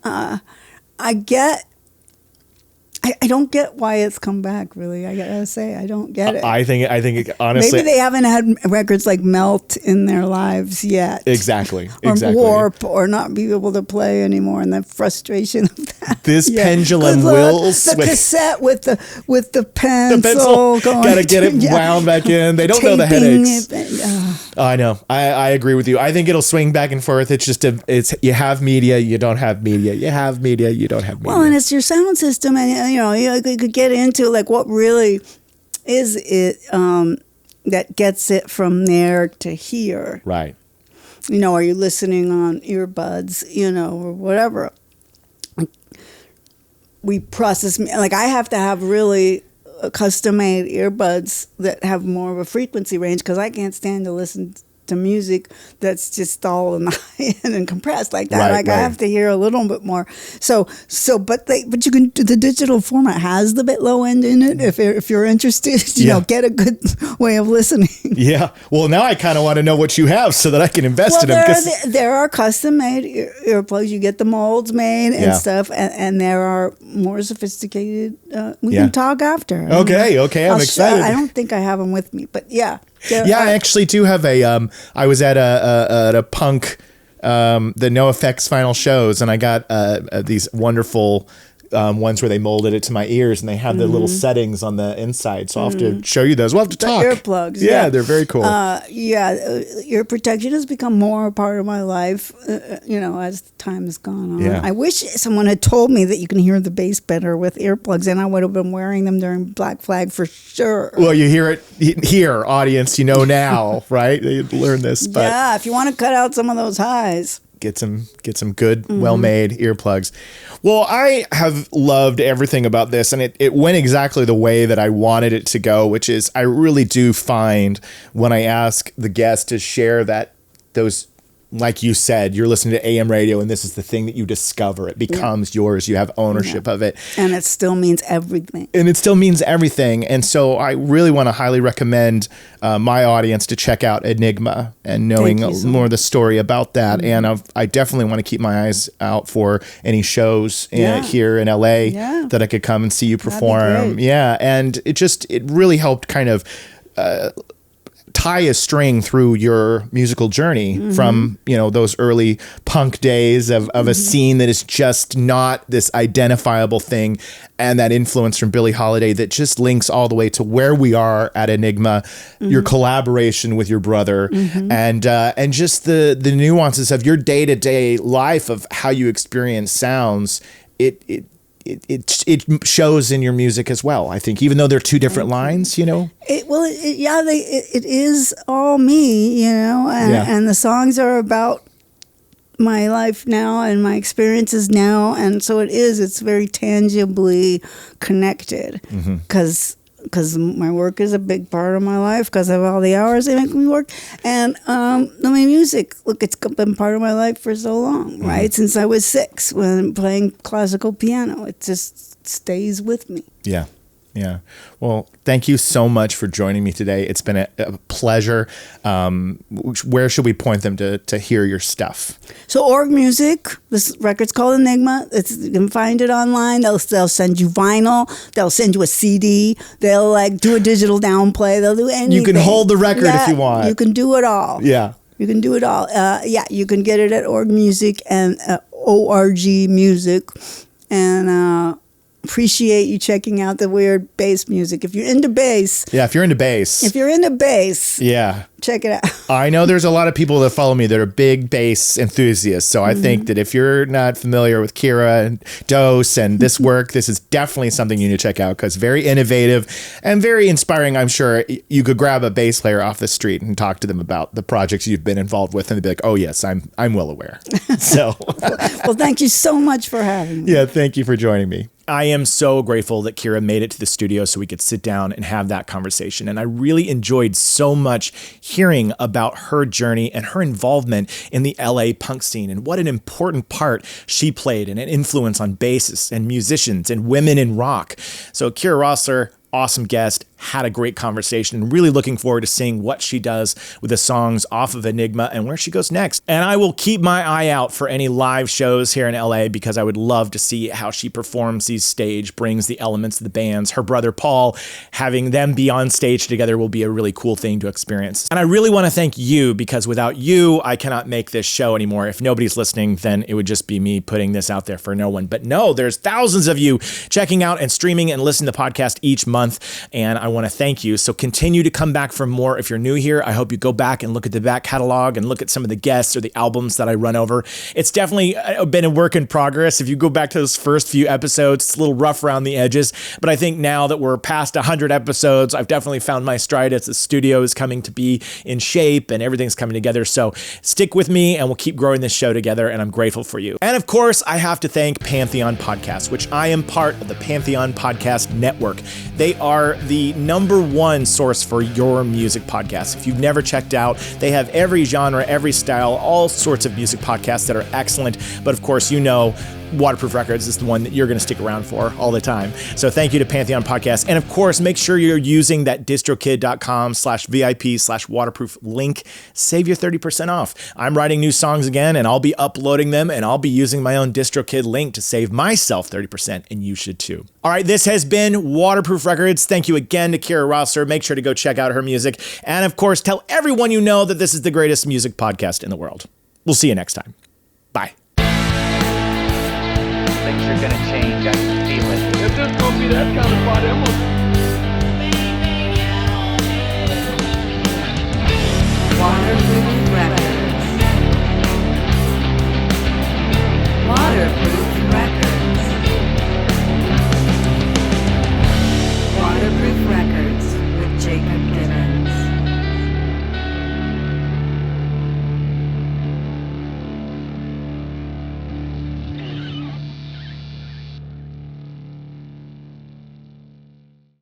E: get why it's come back, really. I gotta say, I don't get it.
A: I think honestly,
E: Maybe they haven't had records like Melt in their lives yet.
A: Exactly.
E: Or Warp, or not be able to play anymore, and the frustration of that.
A: This
E: Yeah.
A: pendulum
E: Good luck.
A: will
E: The
A: swing.
E: cassette with the pencil,
A: The pencil,
E: going.
A: gotta get it
E: Yeah.
A: wound back in. They don't know the
E: Taping
A: headaches.
E: it,
A: I know. I agree with you. I think it'll swing back and forth. It's just you have media, you don't have media. You have media, you don't have media.
E: Well, and it's your sound system, and you could get into like what really is it that gets it from there to here.
A: Right.
E: Are you listening on earbuds, or whatever? We process, like I have to have really custom-made earbuds that have more of a frequency range because I can't stand to listen to music that's just all in the high end and compressed like that.
A: Right,
E: I have to hear a little bit more. But you can do the digital format has the bit low end in it if you're interested. You know, get a good way of listening.
A: Yeah. Well, now I kind of want to know what you have so that I can invest in them.
E: There are custom made earplugs. You get the molds made and stuff, and there are more sophisticated. We can talk after.
A: Okay. I'm excited.
E: I don't think I have them with me, but yeah.
A: I actually do have a. I was at a punk, the No Effects final shows, and I got these wonderful ones where they molded it to my ears, and they have the little settings on the inside. So I'll have to show you those. We'll have to talk.
E: Earplugs.
A: Yeah, they're very cool.
E: Ear protection has become more a part of my life, as time has gone on.
A: Yeah.
E: I wish someone had told me that you can hear the bass better with earplugs, and I would have been wearing them during Black Flag for sure.
A: Well, you hear it here, audience. You know now, right? You learn this, but
E: yeah, if you want to cut out some of those highs.
A: Get some good, well-made earplugs. Well, I have loved everything about this, and it went exactly the way that I wanted it to go, which is I really do find when I ask the guest to share those, like you said, you're listening to AM radio, and this is the thing that you discover. It becomes yours. You have ownership of it.
E: And it still means everything.
A: And so I really want to highly recommend my audience to check out Enigma and knowing more of the story about that. And I definitely want to keep my eyes out for any shows here in LA that I could come and see you perform. Yeah. And it really helped kind of tie a string through your musical journey from, those early punk days of a scene that is just not this identifiable thing, and that influence from Billie Holiday that just links all the way to where we are at Enigma, your collaboration with your brother, and just the nuances of your day-to-day life of how you experience sounds. it shows in your music as well. I think, even though they're two different lines, you know.
E: It is all me, you know, and the songs are about my life now and my experiences now, and so it's very tangibly connected because my work is a big part of my life because of all the hours they make me work, and my music, look, it's been part of my life for so long, right? Since I was 6 when I'm playing classical piano, it just stays with me.
A: Yeah. Well, thank you so much for joining me today. It's been a pleasure. Where should we point them to hear your stuff?
E: So Org Music, this record's called Enigma. You can find it online. They'll send you vinyl. They'll send you a CD. They'll do a digital downplay. They'll do anything.
A: You can hold the record if you want.
E: You can do it all.
A: Yeah.
E: You can do it all. You can get it at Org Music and ORG Music. And appreciate you checking out the weird bass music. If you're into bass.
A: Yeah, if you're into bass. Yeah.
E: Check it out.
A: I know there's a lot of people that follow me that are big bass enthusiasts. So I think that if you're not familiar with Kira and Dose and this work, this is definitely something you need to check out because very innovative and very inspiring. I'm sure you could grab a bass player off the street and talk to them about the projects you've been involved with, and they'd be like, "Oh yes, I'm well aware." So,
E: well, thank you so much for having me.
A: Yeah, thank you for joining me. I am so grateful that Kira made it to the studio so we could sit down and have that conversation. And I really enjoyed so much hearing about her journey and her involvement in the LA punk scene and what an important part she played and an influence on bassists and musicians and women in rock. So Kira Roessler, awesome guest, had a great conversation, and really looking forward to seeing what she does with the songs off of Enigma and where she goes next. And I will keep my eye out for any live shows here in LA because I would love to see how she performs these stage, brings the elements of the bands. Her brother Paul, having them be on stage together will be a really cool thing to experience. And I really want to thank you because without you, I cannot make this show anymore. If nobody's listening, then it would just be me putting this out there for no one. But no, there's thousands of you checking out and streaming and listening to the podcast each month. And I want to thank you. So continue to come back for more. If you're new here, I hope you go back and look at the back catalog and look at some of the guests or the albums that I run over. It's definitely been a work in progress. If you go back to those first few episodes, it's a little rough around the edges. But I think now that we're past 100 episodes, I've definitely found my stride as the studio is coming to be in shape and everything's coming together. So stick with me and we'll keep growing this show together. And I'm grateful for you. And of course, I have to thank Pantheon Podcasts, which I am part of the Pantheon Podcast Network. They are the #1 source for your music podcasts. If you've never checked out, they have every genre, every style, all sorts of music podcasts that are excellent. But of course, you know, Waterproof Records is the one that you're going to stick around for all the time. So thank you to Pantheon Podcasts. And of course, make sure you're using that distrokid.com/VIP/waterproof link. Save your 30% off. I'm writing new songs again and I'll be uploading them and I'll be using my own DistroKid link to save myself 30%, and you should too. All right, this has been Waterproof Records. Thank you again to Kira Roessler. Make sure to go check out her music. And of course, tell everyone you know that this is the greatest music podcast in the world. We'll see you next time. Bye.
B: Things are gonna change. I can feel it.
C: If this gonna be that kind of party, I'm gonna